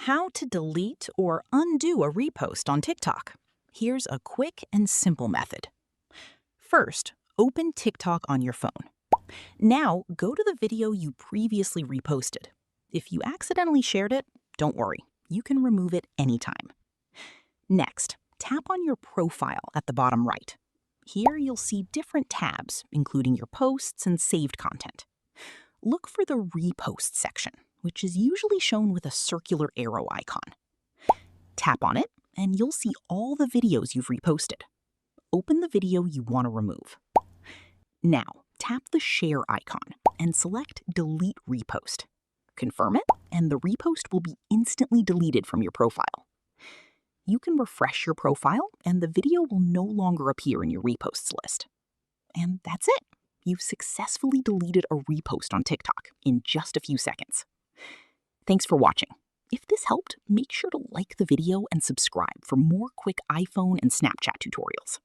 How to delete or undo a repost on TikTok. Here's a quick and simple method. First, open TikTok on your phone. Now, go to the video you previously reposted. If you accidentally shared it, don't worry, you can remove it anytime. Next, tap on your profile at the bottom right. Here you'll see different tabs, including your posts and saved content. Look for the Repost section, which is usually shown with a circular arrow icon. Tap on it, and you'll see all the videos you've reposted. Open the video you want to remove. Now, tap the Share icon and select Delete Repost. Confirm it, and the repost will be instantly deleted from your profile. You can refresh your profile, and the video will no longer appear in your reposts list. And that's it. You've successfully deleted a repost on TikTok in just a few seconds. Thanks for watching. If this helped, make sure to like the video and subscribe for more quick iPhone and Snapchat tutorials.